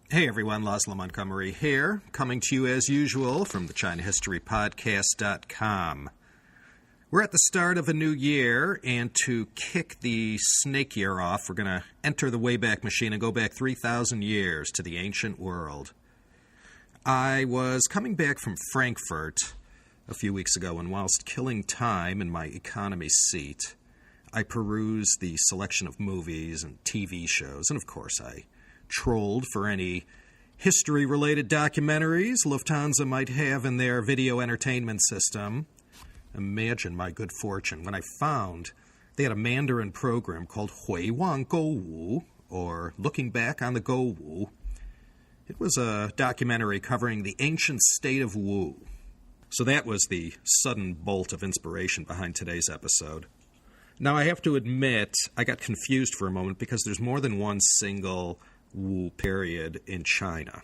Hey everyone, Laszlo Montgomery here, coming to you as usual from the ChinaHistoryPodcast.com. We're at the start of a new year, and to kick the snake year off, we're going to enter the Wayback Machine and go back 3,000 years to the ancient world. I was coming back from Frankfurt a few weeks ago, and whilst killing time in my economy seat, I perused the selection of movies and TV shows, and of course I trolled for any history-related documentaries Lufthansa might have in their video entertainment system. Imagine my good fortune when I found they had a Mandarin program called Hui Wang Go Wu, or Looking Back on the Go Wu. It was a documentary covering the ancient state of Wu. So that was the sudden bolt of inspiration behind today's episode. Now I have to admit, I got confused for a moment because there's more than one single Wu period in China.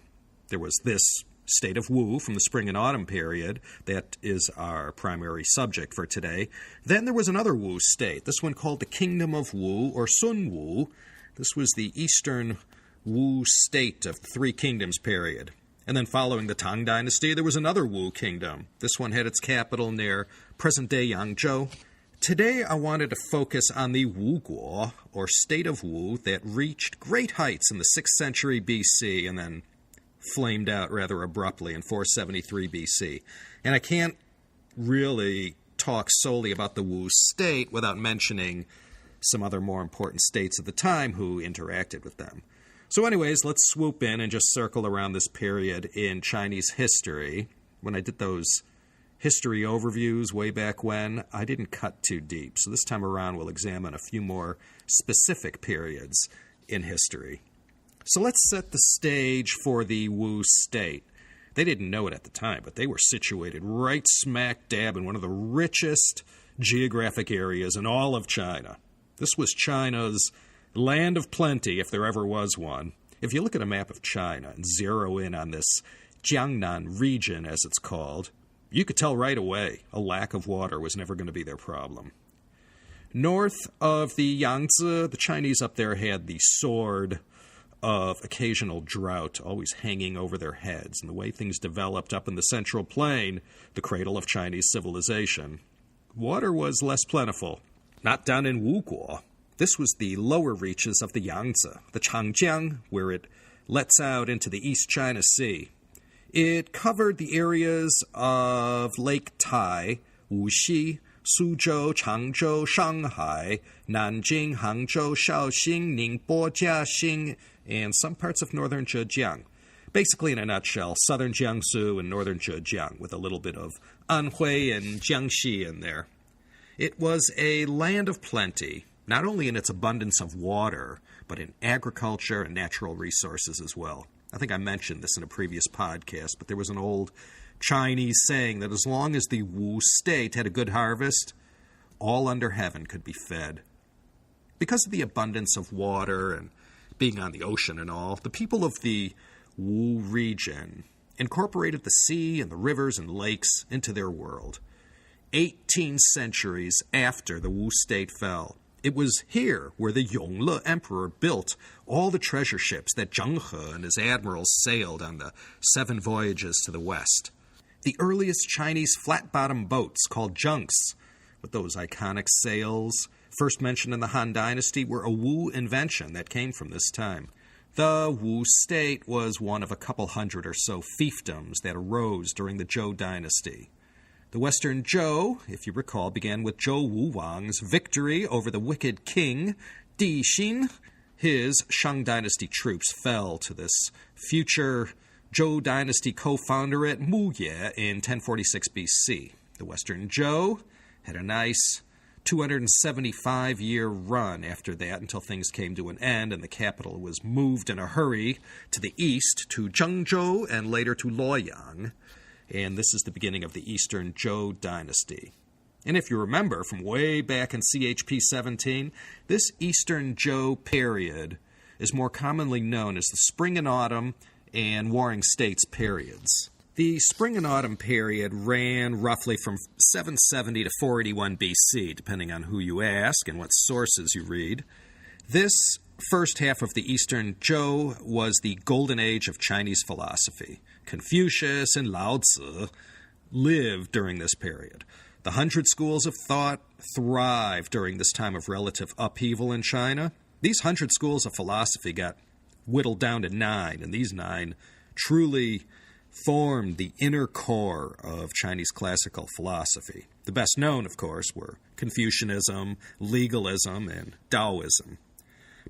There was this state of Wu from the spring and autumn period. That is our primary subject for today. Then there was another Wu state, this one called the Kingdom of Wu, or Sun Wu. This was the eastern Wu state of the Three Kingdoms period. And then following the Tang Dynasty, there was another Wu kingdom. This one had its capital near present-day Yangzhou. Today, I wanted to focus on the Wu Guo, or state of Wu, that reached great heights in the 6th century BC and then flamed out rather abruptly in 473 BC. And I can't really talk solely about the Wu state without mentioning some other more important states of the time who interacted with them. So anyways, let's swoop in and just circle around this period in Chinese history. When I did those history overviews way back when, I didn't cut too deep. So this time around, we'll examine a few more specific periods in history. So let's set the stage for the Wu state. They didn't know it at the time, but they were situated right smack dab in one of the richest geographic areas in all of China. This was China's land of plenty, if there ever was one. If you look at a map of China and zero in on this Jiangnan region, as it's called, you could tell right away a lack of water was never going to be their problem. North of the Yangtze, the Chinese up there had the sword of occasional drought always hanging over their heads. And the way things developed up in the Central Plain, the cradle of Chinese civilization, water was less plentiful. Not down in Wuguo. This was the lower reaches of the Yangtze, the Changjiang, where it lets out into the East China Sea. It covered the areas of Lake Tai, Wuxi, Suzhou, Changzhou, Shanghai, Nanjing, Hangzhou, Shaoxing, Ningbo, Jiaxing, and some parts of northern Zhejiang. Basically, in a nutshell, southern Jiangsu and northern Zhejiang, with a little bit of Anhui and Jiangxi in there. It was a land of plenty, not only in its abundance of water, but in agriculture and natural resources as well. I think I mentioned this in a previous podcast, but there was an old Chinese saying that as long as the Wu state had a good harvest, all under heaven could be fed. Because of the abundance of water and being on the ocean and all, the people of the Wu region incorporated the sea and the rivers and lakes into their world. 18 centuries after the Wu state fell, it was here where the Yongle emperor built all the treasure ships that Zheng He and his admirals sailed on the 7 voyages to the west. The earliest Chinese flat-bottom boats, called junks, with those iconic sails, first mentioned in the Han Dynasty, were a Wu invention that came from this time. The Wu state was one of a couple hundred or so fiefdoms that arose during the Zhou Dynasty. The Western Zhou, if you recall, began with Zhou Wuwang's victory over the wicked king, Di Xin. His Shang Dynasty troops fell to this future Zhou Dynasty co-founder at Muye in 1046 BC. The Western Zhou had a nice 275-year run after that until things came to an end and the capital was moved in a hurry to the east to Zhengzhou and later to Luoyang. And this is the beginning of the Eastern Zhou Dynasty. And if you remember from way back in CHP 17, this Eastern Zhou period is more commonly known as the Spring and Autumn and Warring States periods. The Spring and Autumn period ran roughly from 770 to 481 BC, depending on who you ask and what sources you read. This first half of the Eastern Zhou was the golden age of Chinese philosophy. Confucius and Lao Tzu lived during this period. The 100 schools of thought thrived during this time of relative upheaval in China. These 100 schools of philosophy got whittled down to 9, and these 9 truly formed the inner core of Chinese classical philosophy. The best known, of course, were Confucianism, legalism, and Taoism.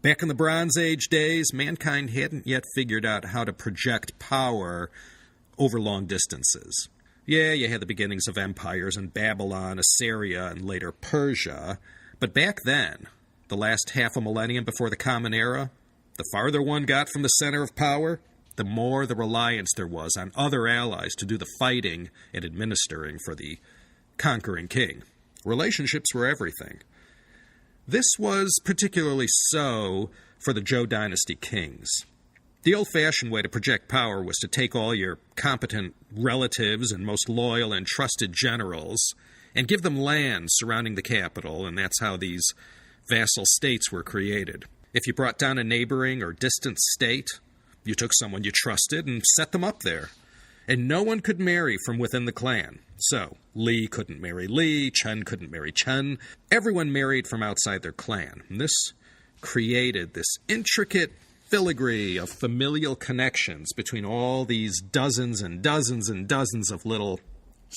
Back in the Bronze Age days, mankind hadn't yet figured out how to project power over long distances. Yeah, you had the beginnings of empires in Babylon, Assyria, and later Persia. But back then, the last half a millennium before the Common Era, the farther one got from the center of power, the more the reliance there was on other allies to do the fighting and administering for the conquering king. Relationships were everything. This was particularly so for the Zhou dynasty kings. The old-fashioned way to project power was to take all your competent relatives and most loyal and trusted generals and give them land surrounding the capital, and that's how these vassal states were created. If you brought down a neighboring or distant state, you took someone you trusted and set them up there. And no one could marry from within the clan. So, Li couldn't marry Li, Chen couldn't marry Chen. Everyone married from outside their clan. And this created this intricate filigree of familial connections between all these dozens and dozens and dozens of little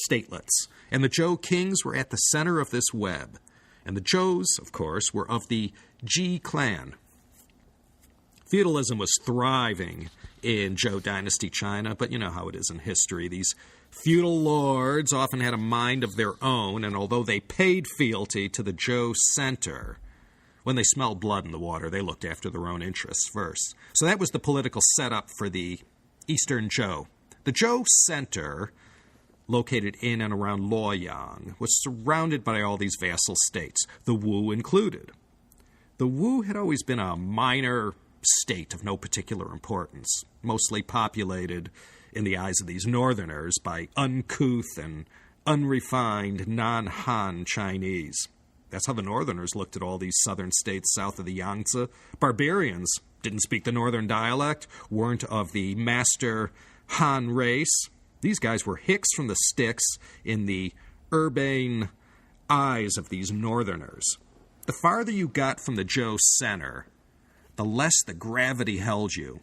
statelets. And the Zhou kings were at the center of this web. And the Zhous, of course, were of the Ji clan. Feudalism was thriving in Zhou dynasty China, but you know how it is in history. These feudal lords often had a mind of their own, and although they paid fealty to the Zhou center, when they smelled blood in the water, they looked after their own interests first. So that was the political setup for the Eastern Zhou. The Zhou center, located in and around Luoyang, was surrounded by all these vassal states, the Wu included. The Wu had always been a minor state of no particular importance, mostly populated in the eyes of these northerners by uncouth and unrefined non-Han Chinese. That's how the northerners looked at all these southern states south of the Yangtze. Barbarians didn't speak the northern dialect, weren't of the master Han race. These guys were hicks from the sticks in the urbane eyes of these northerners. The farther you got from the Zhou center, the less the gravity held you.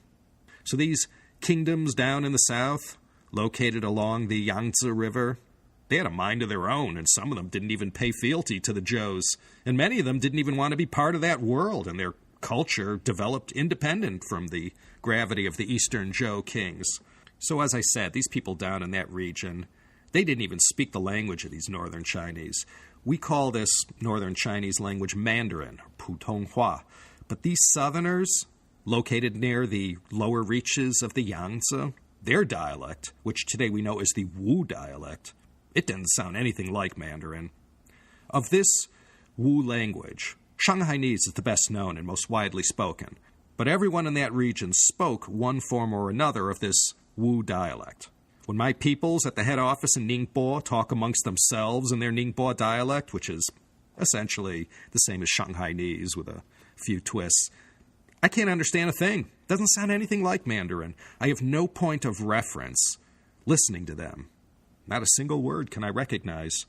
So these kingdoms down in the south, located along the Yangtze River, they had a mind of their own, and some of them didn't even pay fealty to the Zhous, and many of them didn't even want to be part of that world, and their culture developed independent from the gravity of the Eastern Zhou kings. So as I said, these people down in that region, they didn't even speak the language of these northern Chinese. We call this northern Chinese language Mandarin, or Putonghua. But these southerners, located near the lower reaches of the Yangtze, their dialect, which today we know as the Wu dialect, it didn't sound anything like Mandarin. Of this Wu language, Shanghainese is the best known and most widely spoken, but everyone in that region spoke one form or another of this Wu dialect. When my peoples at the head office in Ningbo talk amongst themselves in their Ningbo dialect, which is essentially the same as Shanghainese with a few twists, I can't understand a thing. Doesn't sound anything like Mandarin. I have no point of reference listening to them. Not a single word can I recognize.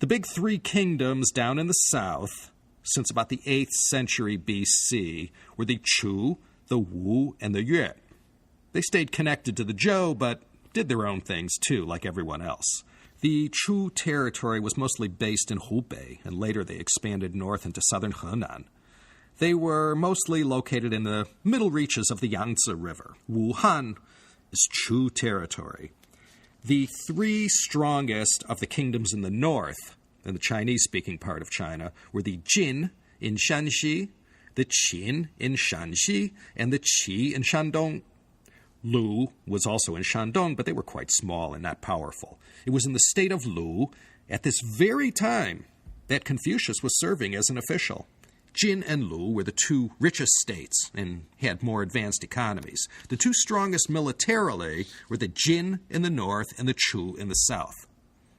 The big three kingdoms down in the south, since about the 8th century BC, were the Chu, the Wu, and the Yue. They stayed connected to the Zhou, but did their own things too, like everyone else. The Chu territory was mostly based in Hubei, and later they expanded north into southern Henan. They were mostly located in the middle reaches of the Yangtze River. Wuhan is Chu territory. The three strongest of the kingdoms in the north, in the Chinese-speaking part of China, were the Jin in Shanxi, the Qin in Shanxi, and the Qi in Shandong. Lu was also in Shandong, but they were quite small and not powerful. It was in the state of Lu, at this very time, that Confucius was serving as an official. Jin and Lu were the two richest states and had more advanced economies. The two strongest militarily were the Jin in the north and the Chu in the south.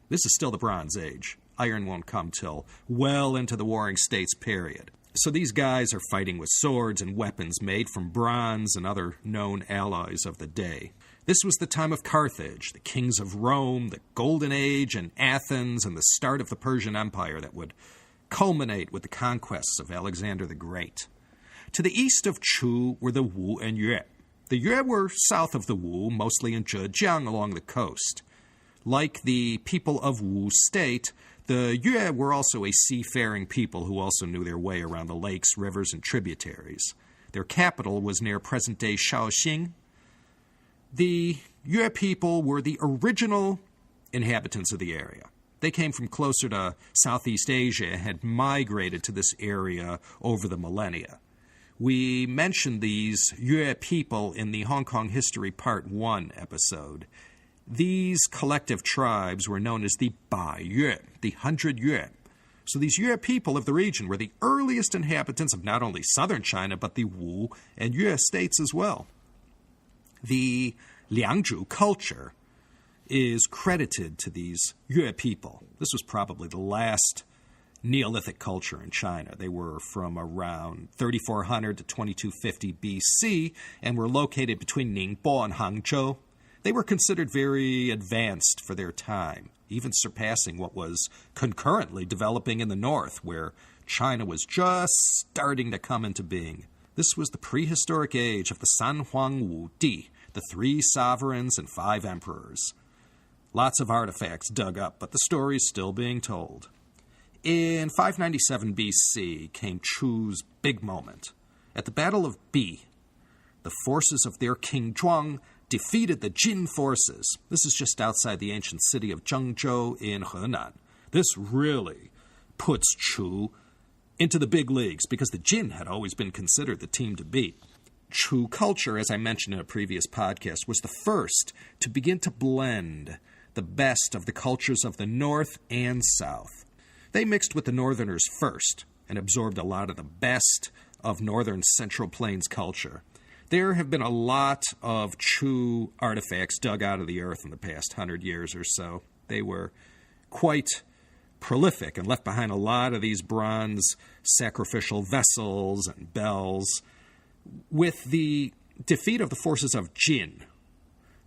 This is still the Bronze Age. Iron won't come till well into the Warring States period. So these guys are fighting with swords and weapons made from bronze and other known alloys of the day. This was the time of Carthage, the kings of Rome, the Golden Age, and Athens, and the start of the Persian Empire that would culminate with the conquests of Alexander the Great. To the east of Chu were the Wu and Yue. The Yue were south of the Wu, mostly in Zhejiang along the coast. Like the people of Wu state, the Yue were also a seafaring people who also knew their way around the lakes, rivers, and tributaries. Their capital was near present-day Shaoxing. The Yue people were the original inhabitants of the area. They came from closer to Southeast Asia and had migrated to this area over the millennia. We mentioned these Yue people in the Hong Kong History Part 1 episode. These collective tribes were known as the Bai Yue, the 100 Yue. So these Yue people of the region were the earliest inhabitants of not only southern China, but the Wu and Yue states as well. The Liangzhu culture is credited to these Yue people. This was probably the last Neolithic culture in China. They were from around 3400 to 2250 BC and were located between Ningbo and Hangzhou. They were considered very advanced for their time, even surpassing what was concurrently developing in the north, where China was just starting to come into being. This was the prehistoric age of the San Huang Wu Di, the 3 sovereigns and 5 emperors. Lots of artifacts dug up, but the story is still being told. In 597 BC came Chu's big moment. At the Battle of Bi, the forces of their king Duong defeated the Jin forces. This is just outside the ancient city of Zhengzhou in Henan. This really puts Chu into the big leagues because the Jin had always been considered the team to beat. Chu culture, as I mentioned in a previous podcast, was the first to begin to blend the best of the cultures of the north and south. They mixed with the northerners first and absorbed a lot of the best of northern Central Plains culture. There have been a lot of Chu artifacts dug out of the earth in the past 100 years or so. They were quite prolific and left behind a lot of these bronze sacrificial vessels and bells. With the defeat of the forces of Jin,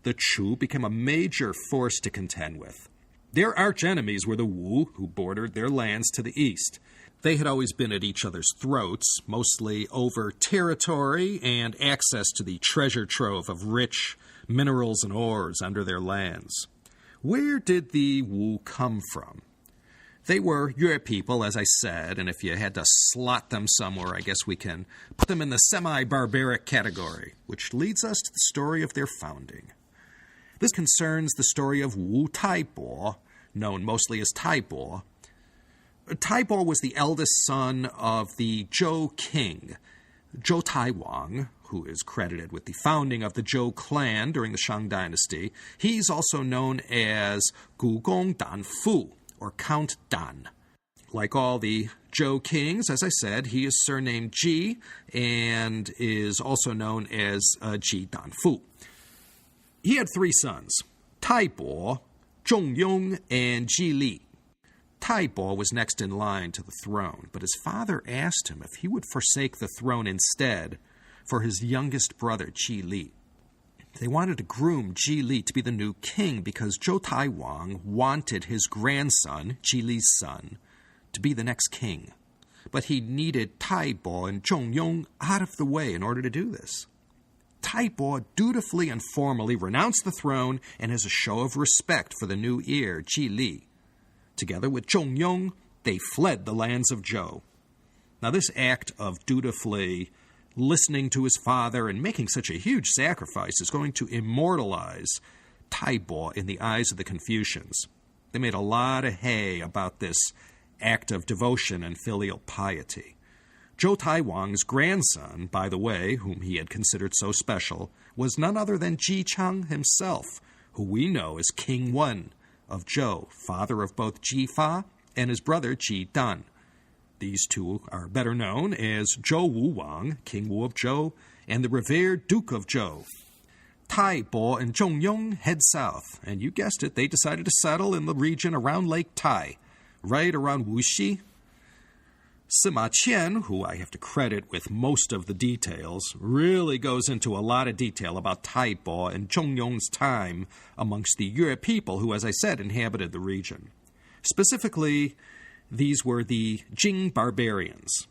the Chu became a major force to contend with. Their arch-enemies were the Wu, who bordered their lands to the east. They had always been at each other's throats, mostly over territory and access to the treasure trove of rich minerals and ores under their lands. Where did the Wu come from? They were Yue people, as I said, and if you had to slot them somewhere, I guess we can put them in the semi-barbaric category, which leads us to the story of their founding. This concerns the story of Wu Taibo, known mostly as Taibo. Taibo was the eldest son of the Zhou king, Zhou Taiwang, who is credited with the founding of the Zhou clan during the Shang Dynasty. He's also known as Gugong Dan Fu, or Count Dan. Like all the Zhou kings, as I said, he is surnamed Ji and is also known as Ji Dan Fu. He had 3 sons, Taibo, Zhongyong, and Ji Li. Taibo was next in line to the throne, but his father asked him if he would forsake the throne instead for his youngest brother, Ji Li. They wanted to groom Ji Li to be the new king because Zhou Taiwang wanted his grandson, Ji Li's son, to be the next king. But he needed Taibo and Zhongyong out of the way in order to do this. Taibo dutifully and formally renounced the throne, and as a show of respect for the new heir, Ji Li, together with Zhongyong, they fled the lands of Zhou. Now, this act of dutifully listening to his father and making such a huge sacrifice is going to immortalize Taibo in the eyes of the Confucians. They made a lot of hay about this act of devotion and filial piety. Zhou Taiwang's grandson, by the way, whom he had considered so special, was none other than Ji Chang himself, who we know as King Wen of Zhou, father of both Ji Fa and his brother Ji Dan. These two are better known as Zhou Wu Wang, King Wu of Zhou, and the revered Duke of Zhou. Taibo and Zhongyong head south, and you guessed it, they decided to settle in the region around Lake Tai, right around Wuxi. Sima Qian, who I have to credit with most of the details, really goes into a lot of detail about Taibo and Zhongyong's time amongst the Yue people who, as I said, inhabited the region. Specifically, these were the Jing barbarians.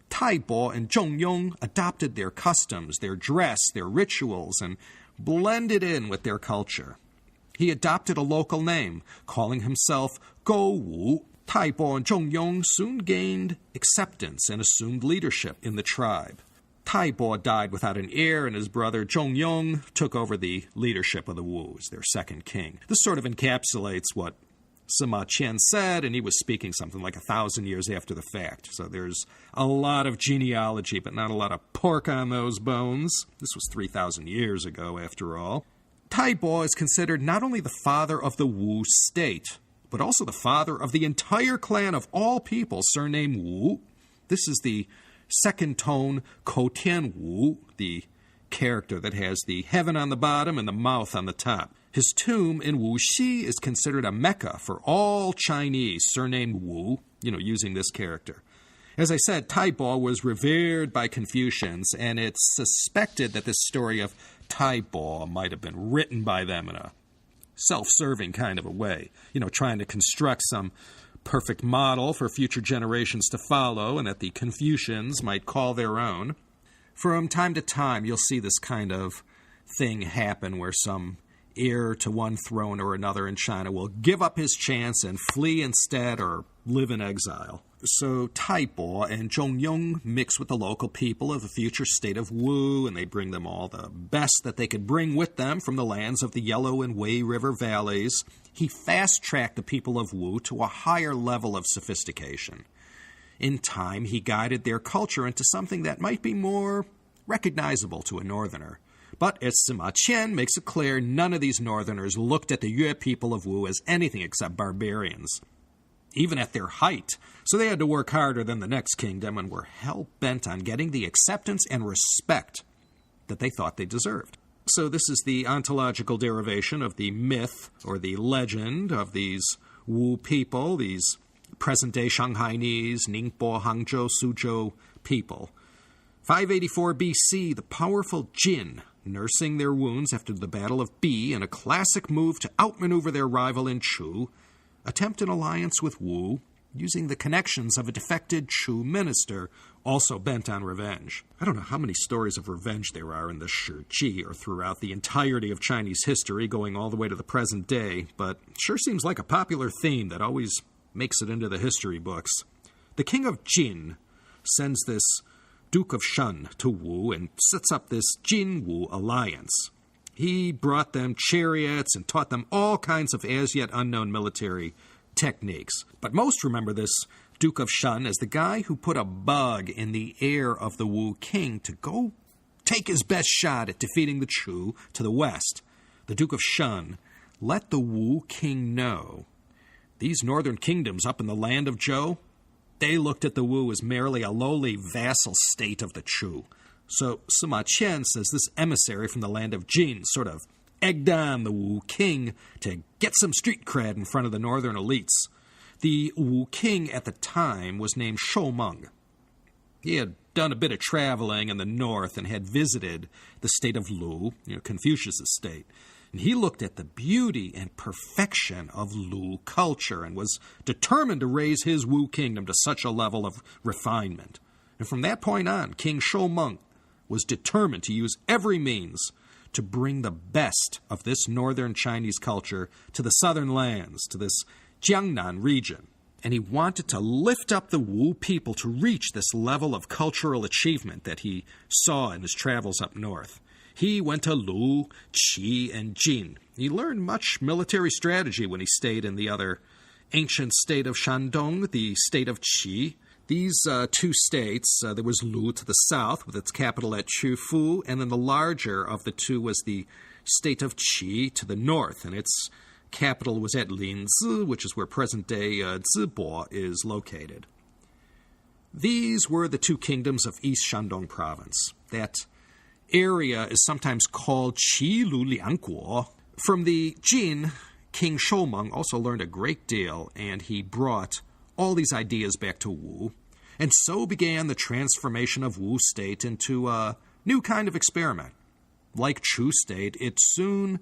Taibo and Zhongyong adopted their customs, their dress, their rituals, and blended in with their culture. He adopted a local name, calling himself Go Wu. Taibo and Zhongyong soon gained acceptance and assumed leadership in the tribe. Taibo died without an heir, and his brother Zhongyong took over the leadership of the Wu as their second king. This sort of encapsulates what Sima Qian said, and he was speaking something like 1,000 years after the fact. So there's a lot of genealogy, but not a lot of pork on those bones. This was 3,000 years ago, after all. Taibo is considered not only the father of the Wu state, but also the father of the entire clan of all people surnamed Wu. This is the second tone Koutian Wu, the character that has the heaven on the bottom and the mouth on the top. His tomb in Wuxi is considered a mecca for all Chinese surnamed Wu, using this character. As I said, Taibo was revered by Confucians, and it's suspected that this story of Taibo might have been written by them in a self-serving kind of a way, trying to construct some perfect model for future generations to follow and that the Confucians might call their own. From time to time, you'll see this kind of thing happen where some heir to one throne or another in China will give up his chance and flee instead or live in exile. So Taibo and Zhongyong mix with the local people of the future state of Wu, and they bring them all the best that they could bring with them from the lands of the Yellow and Wei River valleys. He fast-tracked the people of Wu to a higher level of sophistication. In time, he guided their culture into something that might be more recognizable to a northerner. But as Sima Qian makes it clear, none of these northerners looked at the Yue people of Wu as anything except barbarians, even at their height. So they had to work harder than the next kingdom and were hell-bent on getting the acceptance and respect that they thought they deserved. So this is the ontological derivation of the myth or the legend of these Wu people, these present-day Shanghainese, Ningbo, Hangzhou, Suzhou people. 584 BC, the powerful Jin, nursing their wounds after the Battle of Bi in a classic move to outmaneuver their rival in Chu, attempt an alliance with Wu, using the connections of a defected Chu minister, also bent on revenge. I don't know how many stories of revenge there are in the Shiji or throughout the entirety of Chinese history, going all the way to the present day, but it sure seems like a popular theme that always makes it into the history books. The king of Jin sends this Duke of Shen to Wu and sets up this Jin-Wu alliance. He brought them chariots and taught them all kinds of as-yet unknown military techniques. But most remember this Duke of Shen as the guy who put a bug in the ear of the Wu king to go take his best shot at defeating the Chu to the west. The Duke of Shen let the Wu king know these northern kingdoms up in the land of Zhou, they looked at the Wu as merely a lowly vassal state of the Chu. So Sima Qian says this emissary from the land of Jin sort of egged on the Wu king to get some street cred in front of the northern elites. The Wu king at the time was named Shoumeng. He had done a bit of traveling in the north and had visited the state of Lu, Confucius' state. And he looked at the beauty and perfection of Lu culture and was determined to raise his Wu kingdom to such a level of refinement. And from that point on, King Shoumeng was determined to use every means to bring the best of this northern Chinese culture to the southern lands, to this Jiangnan region. And he wanted to lift up the Wu people to reach this level of cultural achievement that he saw in his travels up north. He went to Lu, Qi, and Jin. He learned much military strategy when he stayed in the other ancient state of Shandong, the state of Qi. These two states, there was Lu to the south with its capital at Qufu, and then the larger of the two was the state of Qi to the north, and its capital was at Linzi, which is where present-day Zibo is located. These were the two kingdoms of East Shandong province. That area is sometimes called Qi Lu Liangguo. From the Jin, King Shoumeng also learned a great deal, and he brought all these ideas back to Wu. And so began the transformation of Wu state into a new kind of experiment. Like Chu state, it soon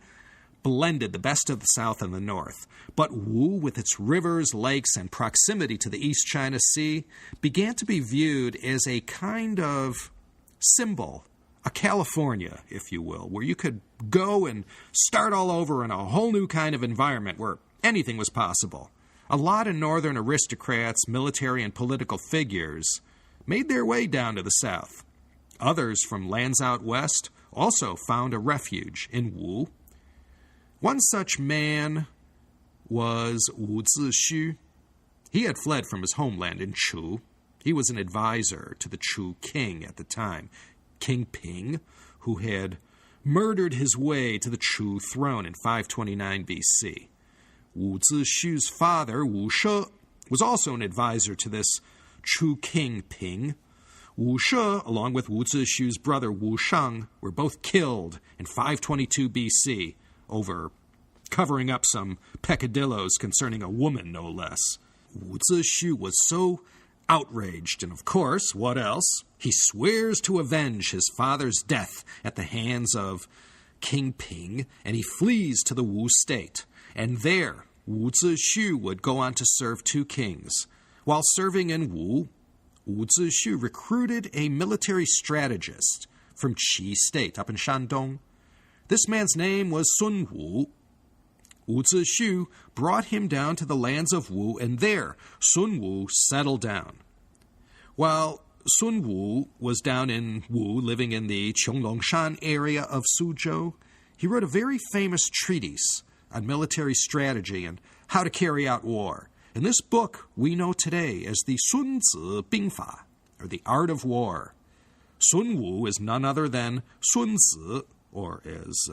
blended the best of the South and the North. But Wu, with its rivers, lakes, and proximity to the East China Sea, began to be viewed as a kind of symbol, a California, if you will, where you could go and start all over in a whole new kind of environment where anything was possible. A lot of northern aristocrats, military and political figures made their way down to the south. Others from lands out west also found a refuge in Wu. One such man was Wu Zixu. He had fled from his homeland in Chu. He was an advisor to the Chu king at the time, King Ping, who had murdered his way to the Chu throne in 529 BC. Wu Zixu's father, Wu She, was also an advisor to this Chu king Ping. Wu She, along with Wu Zixu's brother Wu Sheng, were both killed in 522 BC over covering up some peccadillos concerning a woman, no less. Wu Zixu was so outraged, and of course, what else? He swears to avenge his father's death at the hands of King Ping, and he flees to the Wu state. And there, Wu Zixu would go on to serve two kings. While serving in Wu, Wu Zixu recruited a military strategist from Qi state up in Shandong. This man's name was Sun Wu. Wu Zixu brought him down to the lands of Wu, and there Sun Wu settled down. While Sun Wu was down in Wu, living in the Qionglongshan area of Suzhou, he wrote a very famous treatise on military strategy and how to carry out war. In this book, we know today as the Sun Zi Bingfa, or the Art of War. Sun Wu is none other than Sun Zi, or as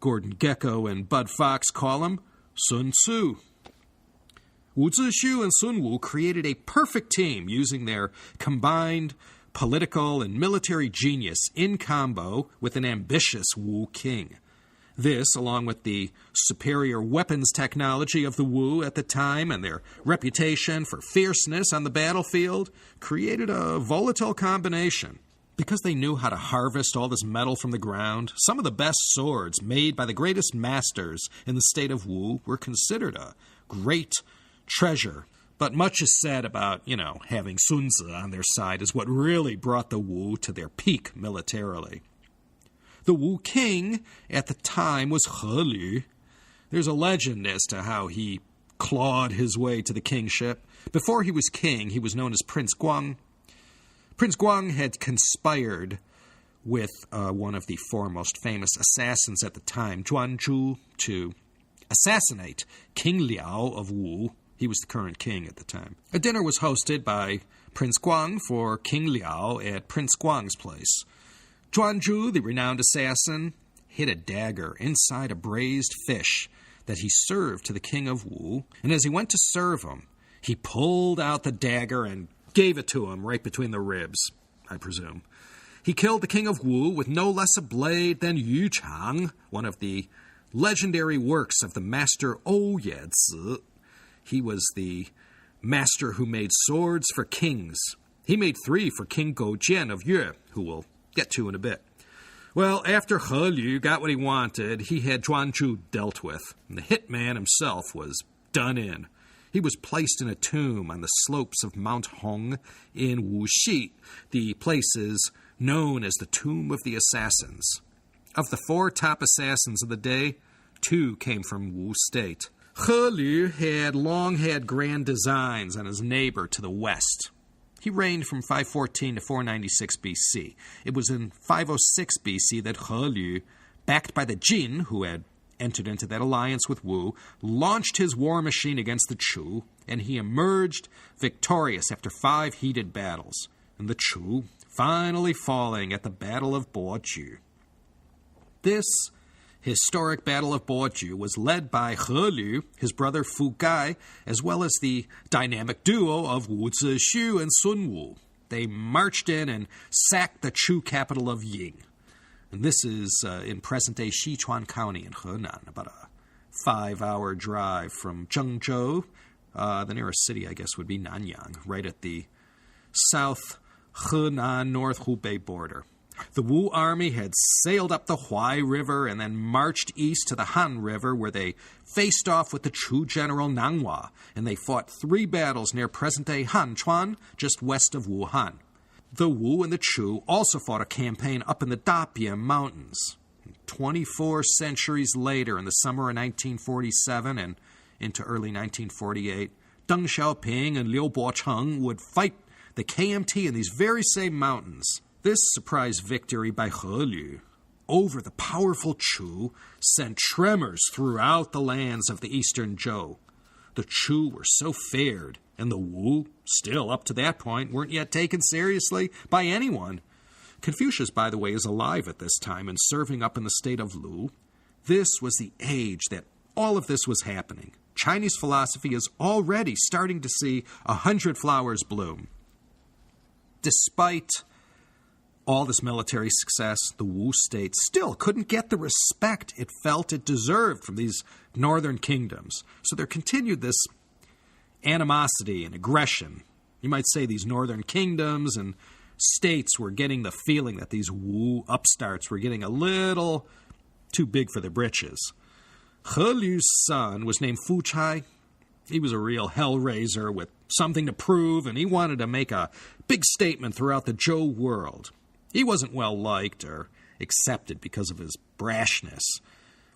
Gordon Gekko and Bud Fox call him, Sun Tzu. Wu Zixu and Sun Wu created a perfect team using their combined political and military genius in combo with an ambitious Wu king. This, along with the superior weapons technology of the Wu at the time and their reputation for fierceness on the battlefield, created a volatile combination. Because they knew how to harvest all this metal from the ground, some of the best swords made by the greatest masters in the state of Wu were considered a great treasure. But much is said about, having Sun Tzu on their side is what really brought the Wu to their peak militarily. The Wu king at the time was He Lu. There's a legend as to how he clawed his way to the kingship. Before he was king, he was known as Prince Guang. Prince Guang had conspired with one of the foremost famous assassins at the time, Zhuanzhu, to assassinate King Liao of Wu. He was the current king at the time. A dinner was hosted by Prince Guang for King Liao at Prince Guang's place. Zhuanzhu, the renowned assassin, hid a dagger inside a braised fish that he served to the king of Wu, and as he went to serve him, he pulled out the dagger and gave it to him right between the ribs, I presume. He killed the king of Wu with no less a blade than Yu Chang, one of the legendary works of the master Ou Yezi. He was the master who made swords for kings. He made 3 for King Gojian of Yue, who we'll get to in a bit. Well, after He Lu got what he wanted, he had Zhuanzhu dealt with, and the hitman himself was done in. He was placed in a tomb on the slopes of Mount Hong in Wuxi. The place is known as the Tomb of the Assassins. Of the 4 top assassins of the day, 2 came from Wu state. He Lu had long had grand designs on his neighbor to the west. He reigned from 514 to 496 BC. It was in 506 BC that He Lu, backed by the Jin, who had entered into that alliance with Wu, launched his war machine against the Chu, and he emerged victorious after 5 heated battles, and the Chu finally falling at the Battle of Boju. This historic Battle of Boju was led by He Lu, his brother Fu Gai, as well as the dynamic duo of Wu Zixu and Sun Wu. They marched in and sacked the Chu capital of Ying. And this is in present-day Sichuan County in Henan, about a 5-hour drive from Zhengzhou. The nearest city, I guess, would be Nanyang, right at the South Henan, North Hubei border. The Wu army had sailed up the Huai River and then marched east to the Han River, where they faced off with the Chu general Nanghua, and they fought 3 battles near present-day Hanchuan, just west of Wuhan. The Wu and the Chu also fought a campaign up in the Dapian Mountains. 24 centuries later, in the summer of 1947 and into early 1948, Deng Xiaoping and Liu Bocheng would fight the KMT in these very same mountains. This surprise victory by He Lu over the powerful Chu sent tremors throughout the lands of the eastern Zhou. The Chu were so feared, and the Wu, still up to that point, weren't yet taken seriously by anyone. Confucius, by the way, is alive at this time and serving up in the state of Lu. This was the age that all of this was happening. Chinese philosophy is already starting to see 100 flowers bloom. Despite all this military success, the Wu state still couldn't get the respect it felt it deserved from these northern kingdoms. So there continued this animosity and aggression. You might say these northern kingdoms and states were getting the feeling that these Wu upstarts were getting a little too big for their britches. He Lu's son was named Fu Chai. He was a real hellraiser with something to prove, and he wanted to make a big statement throughout the Zhou world. He wasn't well liked or accepted because of his brashness.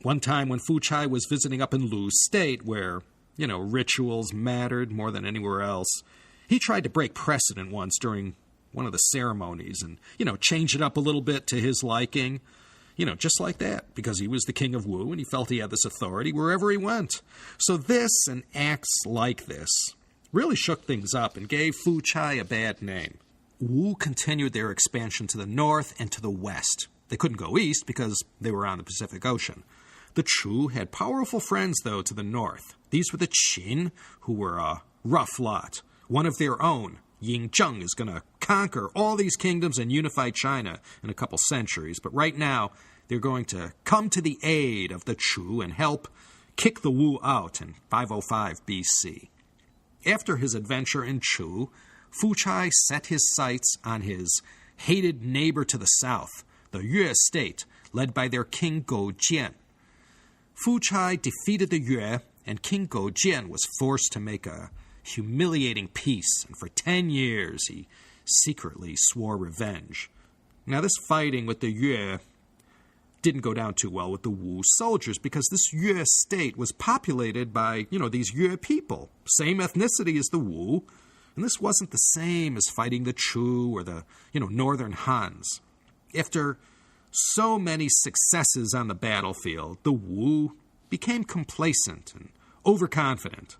One time when Fu Chai was visiting up in Lu's state, where, rituals mattered more than anywhere else, he tried to break precedent once during one of the ceremonies and, change it up a little bit to his liking. Just like that, because he was the king of Wu and he felt he had this authority wherever he went. So this and acts like this really shook things up and gave Fu Chai a bad name. Wu continued their expansion to the north and to the west. They couldn't go east because they were on the Pacific Ocean. The Chu had powerful friends, though, to the north. These were the Qin, who were a rough lot. One of their own, Ying Zheng, is going to conquer all these kingdoms and unify China in a couple centuries. But right now, they're going to come to the aid of the Chu and help kick the Wu out in 505 BC. After his adventure in Chu, Fu Chai set his sights on his hated neighbor to the south, the Yue state, led by their king Gojian. Fu Chai defeated the Yue, and King Gojian was forced to make a humiliating peace, and for 10 years he secretly swore revenge. Now, this fighting with the Yue didn't go down too well with the Wu soldiers, because this Yue state was populated by, these Yue people, same ethnicity as the Wu, and this wasn't the same as fighting the Chu or the, northern Hans. After so many successes on the battlefield, the Wu became complacent and overconfident.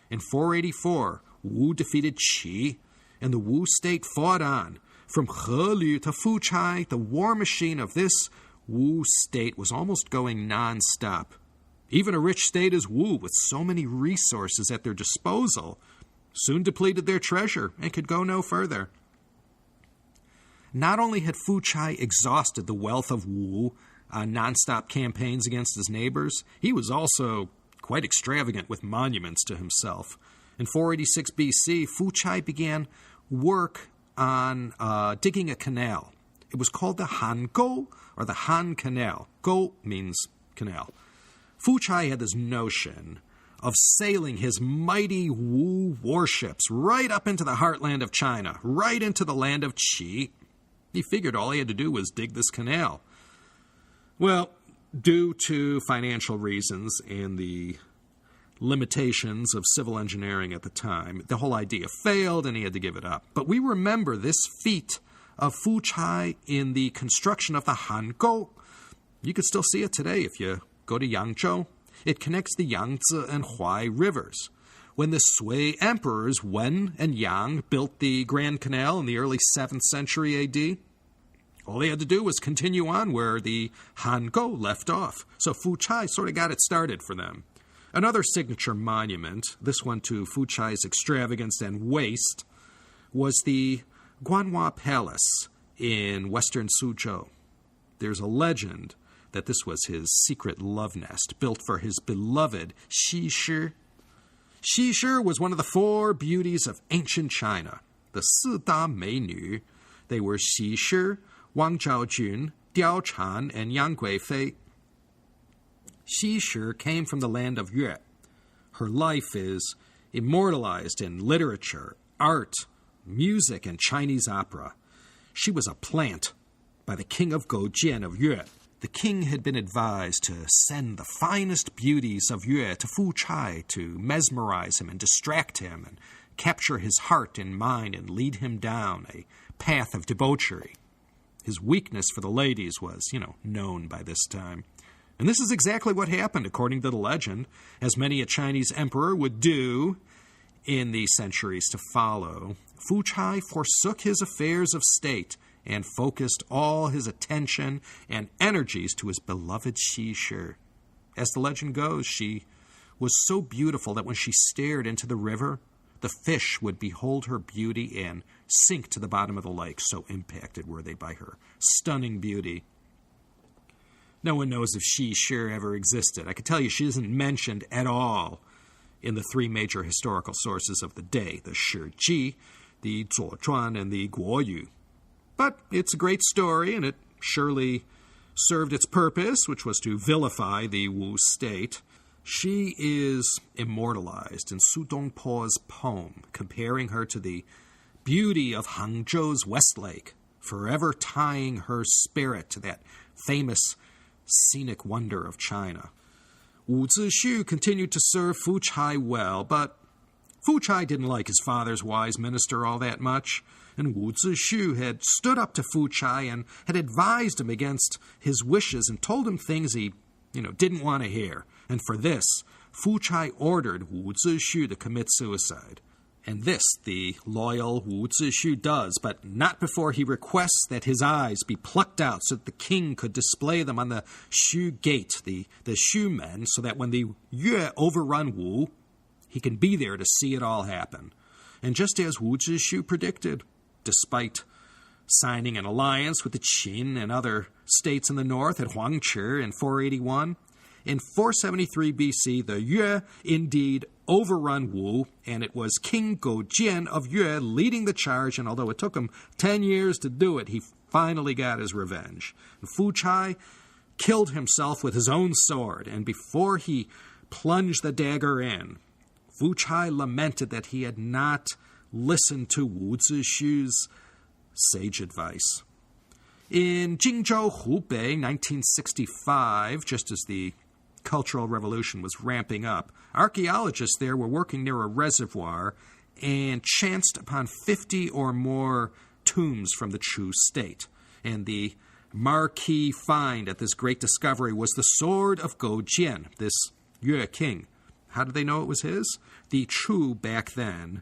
In 484, Wu defeated Qi, and the Wu state fought on. From He Lu to Fu Chai, the war machine of this Wu state was almost going non-stop. Even a rich state as Wu, with so many resources at their disposal, soon depleted their treasure and could go no further. Not only had Fu Chai exhausted the wealth of Wu on non-stop campaigns against his neighbors, he was also quite extravagant with monuments to himself. In 486 BC, Fu Chai began work on digging a canal. It was called the Han Go, or the Han Canal. Go means canal. Fu Chai had this notion of sailing his mighty Wu warships right up into the heartland of China, right into the land of Qi. He figured all he had to do was dig this canal. Well, due to financial reasons and the limitations of civil engineering at the time, the whole idea failed and he had to give it up. But we remember this feat of Fu Chai in the construction of the Han Go. You can still see it today if you go to Yangzhou. It connects the Yangtze and Huai rivers. When the Sui emperors Wen and Yang built the Grand Canal in the early 7th century AD, all they had to do was continue on where the Han Go left off. So Fu Chai sort of got it started for them. Another signature monument, this one to Fu Chai's extravagance and waste, was the Guanhua Palace in western Suzhou. There's a legend that this was his secret love nest, built for his beloved Xi Shi. Xi Shi was one of the 4 beauties of ancient China. the 四大美女. They were Xi Shi, Wang Zhaojun, Diao Chan, and Yang Guifei. Xi Shi came from the land of Yue. Her life is immortalized in literature, art, music, and Chinese opera. She was a plant by the king of Gojian of Yue. The king had been advised to send the finest beauties of Yue to Fu Chai to mesmerize him and distract him and capture his heart and mind and lead him down a path of debauchery. His weakness for the ladies was, known by this time. And this is exactly what happened, according to the legend, as many a Chinese emperor would do in the centuries to follow. Fu Chai forsook his affairs of state and focused all his attention and energies to his beloved Xi Shi. As the legend goes, she was so beautiful that when she stared into the river, the fish would behold her beauty and sink to the bottom of the lake, so impacted were they by her stunning beauty. No one knows if Xi Shi ever existed. I can tell you she isn't mentioned at all in the three major historical sources of the day, the Shi Ji, the Zuozhuan, and the Guoyu. But it's a great story, and it surely served its purpose, which was to vilify the Wu state. She is immortalized in Su Dongpo's poem, comparing her to the beauty of Hangzhou's Westlake, forever tying her spirit to that famous scenic wonder of China. Wu Zixu continued to serve Fu Chai well, but Fu Chai didn't like his father's wise minister all that much, and Wu Zixu had stood up to Fu Chai and had advised him against his wishes and told him things he, didn't want to hear. And for this, Fu Chai ordered Wu Zixu to commit suicide. And this the loyal Wu Zixu does, but not before he requests that his eyes be plucked out so that the king could display them on the Xu gate, the Xu men, so that when the Yue overrun Wu, he can be there to see it all happen. And just as Wu Zixu predicted, despite signing an alliance with the Qin and other states in the north at Huangchi in 481, in 473 BC, the Yue indeed overrun Wu, and it was King Gojian of Yue leading the charge, and although it took him 10 years to do it, he finally got his revenge. And Fu Chai killed himself with his own sword, and before he plunged the dagger in, Fu Chai lamented that he had not listened to Wu Zixu's sage advice. In Jingzhou, Hubei, 1965, just as the Cultural Revolution was ramping up, archaeologists there were working near a reservoir and chanced upon 50 or more tombs from the Chu state. And the marquee find at this great discovery was the Sword of Goji, this Yue king. How did they know it was his? The Chu back then,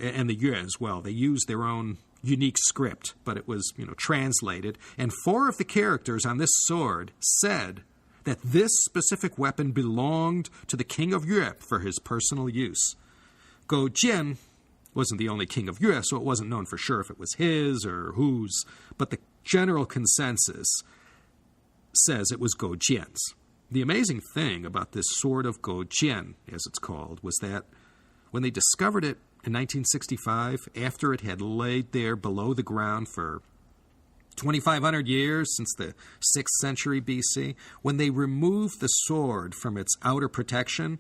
and the Yue as well, they used their own unique script, but it was, translated. And 4 of the characters on this sword said that this specific weapon belonged to the king of Yue for his personal use. Gojian wasn't the only king of Yue, so it wasn't known for sure if it was his or whose, but the general consensus says it was Gojian's. The amazing thing about this Sword of Gojian, as it's called, was that when they discovered it in 1965, after it had laid there below the ground for 2,500 years, since the 6th century BC, when they removed the sword from its outer protection,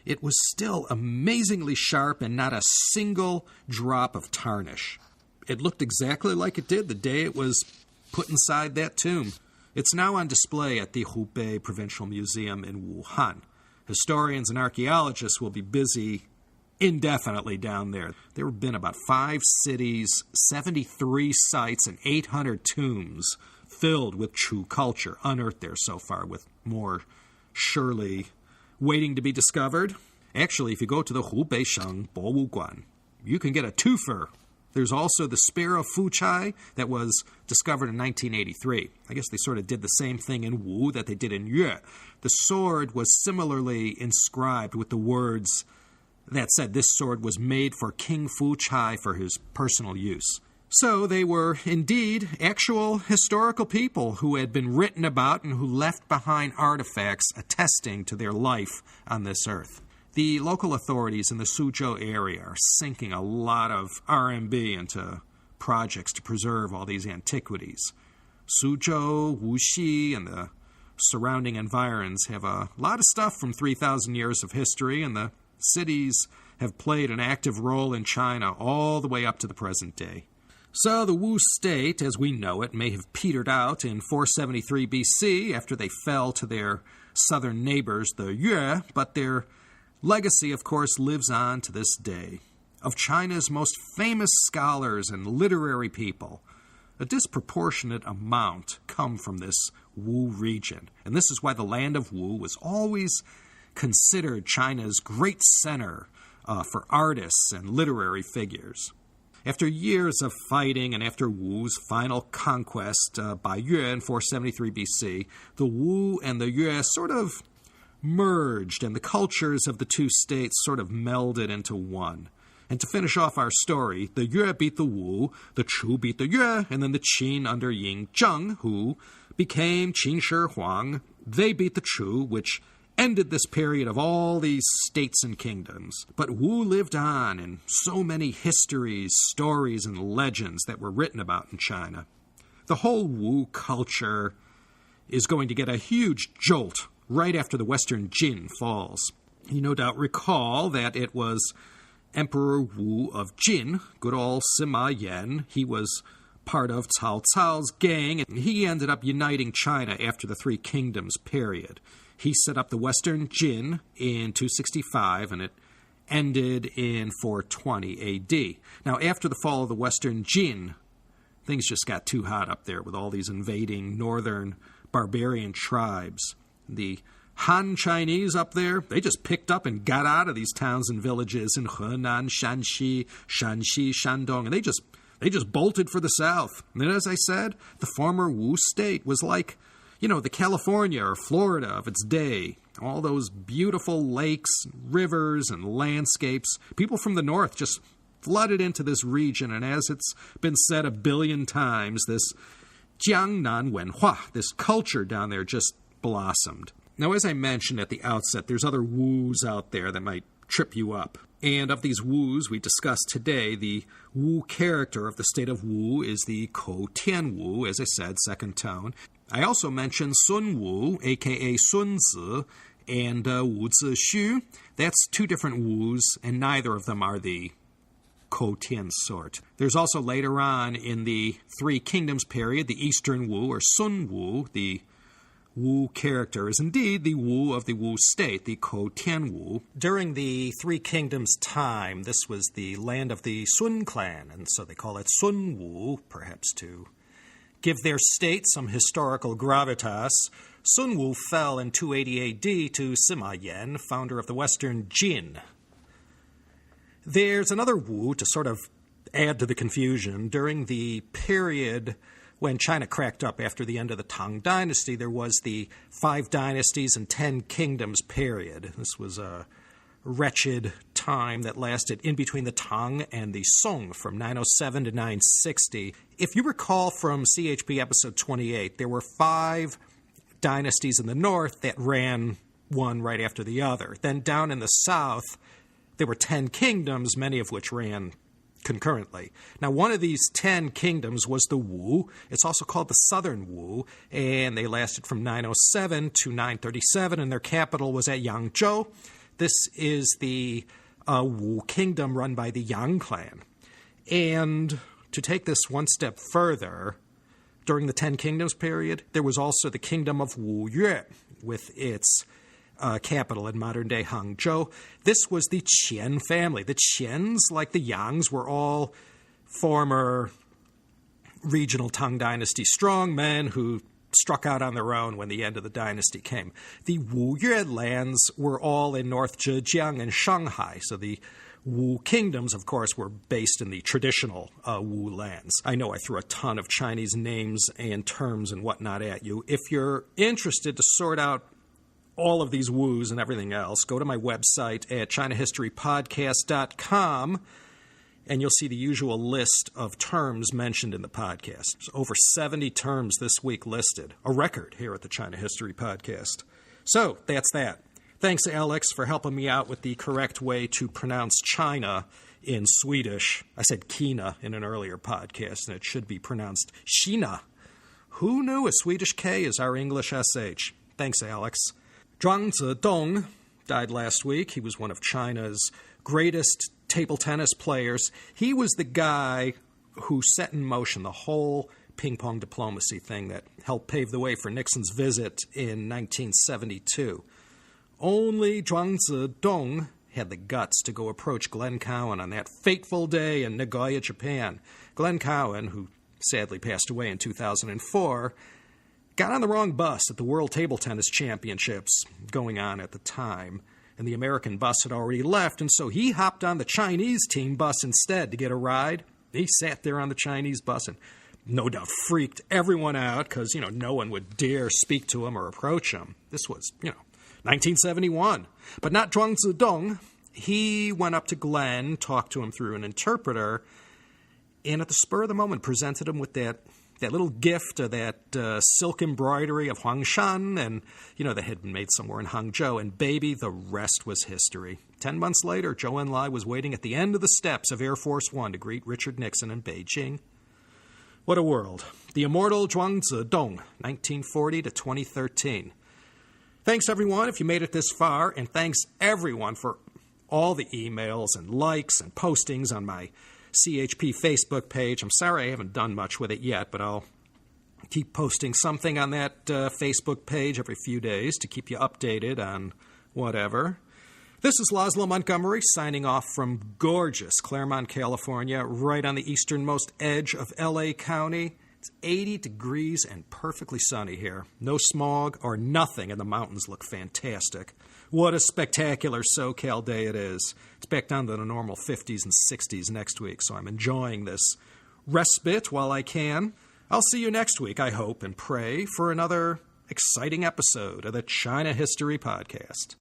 it was still amazingly sharp and not a single drop of tarnish. It looked exactly like it did the day it was put inside that tomb. It's now on display at the Hubei Provincial Museum in Wuhan. Historians and archaeologists will be busy indefinitely down there. There have been about 5 cities, 73 sites, and 800 tombs filled with Chu culture unearthed there so far, with more surely waiting to be discovered. Actually, if you go to the Hubei-Sheng Bowu-Guan, you can get a twofer. There's also the Spear of Fu Chai that was discovered in 1983. I guess they sort of did the same thing in Wu that they did in Yue. The sword was similarly inscribed with the words that said this sword was made for King Fu Chai for his personal use. So they were indeed actual historical people who had been written about and who left behind artifacts attesting to their life on this earth. The local authorities in the Suzhou area are sinking a lot of RMB into projects to preserve all these antiquities. Suzhou, Wuxi, and the surrounding environs have a lot of stuff from 3,000 years of history, and the cities have played an active role in China all the way up to the present day. So the Wu state, as we know it, may have petered out in 473 BC after they fell to their southern neighbors, the Yue, but their legacy, of course, lives on to this day. Of China's most famous scholars and literary people, a disproportionate amount come from this Wu region. And this is why the land of Wu was always considered China's great center for artists and literary figures. After years of fighting and after Wu's final conquest by Yue in 473 BC, the Wu and the Yue sort of merged, and the cultures of the two states sort of melded into one. And to finish off our story, the Yue beat the Wu, the Chu beat the Yue, and then the Qin under Ying Zheng, who became Qin Shi Huang, they beat the Chu, which ended this period of all these states and kingdoms. But Wu lived on in so many histories, stories, and legends that were written about in China. The whole Wu culture is going to get a huge jolt right after the Western Jin falls. You no doubt recall that it was Emperor Wu of Jin, good old Sima Yan. He was part of Cao Cao's gang, and he ended up uniting China after the Three Kingdoms period. He set up the Western Jin in 265, and it ended in 420 AD. Now, after the fall of the Western Jin, things just got too hot up there with all these invading northern barbarian tribes. The Han Chinese up there, they just picked up and got out of these towns and villages in Henan, Shanxi, Shandong, and they just bolted for the south. And then, as I said, the former Wu state was like, the California or Florida of its day. All those beautiful lakes, rivers, and landscapes. People from the north just flooded into this region, and as it's been said 1 billion times, this Jiangnan Wenhua, this culture down there, just blossomed. Now, as I mentioned at the outset, there's other Wus out there that might trip you up. And of these Wus we discussed today, the Wu character of the state of Wu is the Kou Tian Wu, as I said, second tone. I also mentioned Sun Wu, a.k.a. Sun Zi, and Wu Zi Xu. That's two different Wus, and neither of them are the Kou Tian sort. There's also later on in the Three Kingdoms period, the Eastern Wu, or Sun Wu. The Wu character is indeed the Wu of the Wu state, the Kou Tian Wu. During the Three Kingdoms time, this was the land of the Sun clan, and so they call it Sun Wu, perhaps to give their state some historical gravitas. Sun Wu fell in 280 AD to Sima Yan, founder of the Western Jin. There's another Wu to sort of add to the confusion. During the period when China cracked up after the end of the Tang Dynasty, there was the 5 Dynasties and 10 Kingdoms period. This was a wretched time that lasted in between the Tang and the Song from 907 to 960. If you recall from CHP episode 28, there were 5 dynasties in the north that ran one right after the other. Then down in the south, there were 10 kingdoms, many of which ran concurrently. Now, one of these 10 kingdoms was the Wu. It's also called the Southern Wu, and they lasted from 907 to 937, and their capital was at Yangzhou. This is the Wu kingdom run by the Yang clan. And to take this one step further, during the 10 Kingdoms period, there was also the kingdom of Wu Yue, with its capital in modern-day Hangzhou. This was the Qian family. The Qians, like the Yangs, were all former regional Tang Dynasty strongmen who struck out on their own when the end of the dynasty came. The Wu Yue lands were all in North Zhejiang and Shanghai, so the Wu kingdoms, of course, were based in the traditional Wu lands. I know I threw a ton of Chinese names and terms and whatnot at you. If you're interested to sort out all of these Wus and everything else, go to my website at ChinaHistoryPodcast.com, and you'll see the usual list of terms mentioned in the podcast. There's over 70 terms this week listed, a record here at the China History Podcast. So, that's that. Thanks, Alex, for helping me out with the correct way to pronounce China in Swedish. I said Kina in an earlier podcast, and it should be pronounced Kina. Who knew a Swedish K is our English SH? Thanks, Alex. Jiangsu-Zhejiang-Shanghai died last week. He was one of China's greatest table tennis players. He was the guy who set in motion the whole ping-pong diplomacy thing that helped pave the way for Nixon's visit in 1972. Only Jiangsu-Zhejiang had the guts to go approach Glenn Cowan on that fateful day in Nagoya, Japan. Glenn Cowan, who sadly passed away in 2004, got on the wrong bus at the World Table Tennis Championships going on at the time, and the American bus had already left, and so he hopped on the Chinese team bus instead to get a ride. He sat there on the Chinese bus and no doubt freaked everyone out because, no one would dare speak to him or approach him. This was, 1971. But not Jiangsu-Zhejiang. He went up to Glenn, talked to him through an interpreter, and at the spur of the moment presented him with that little gift of that silk embroidery of Huangshan, and, that had been made somewhere in Hangzhou, and baby, the rest was history. 10 months later, Zhou Enlai was waiting at the end of the steps of Air Force One to greet Richard Nixon in Beijing. What a world. The immortal Jiangsu-Zhejiang, 1940 to 2013. Thanks, everyone, if you made it this far, and thanks, everyone, for all the emails and likes and postings on my CHP Facebook page. I'm sorry I haven't done much with it yet, but I'll keep posting something on that Facebook page every few days to keep you updated on whatever. This is Laszlo Montgomery signing off from gorgeous Claremont, California, right on the easternmost edge of LA County. It's 80 degrees and perfectly sunny here. No smog or nothing, and the mountains look fantastic. What a spectacular SoCal day it is. It's back down to the normal 50s and 60s next week, so I'm enjoying this respite while I can. I'll see you next week, I hope and pray, for another exciting episode of the China History Podcast.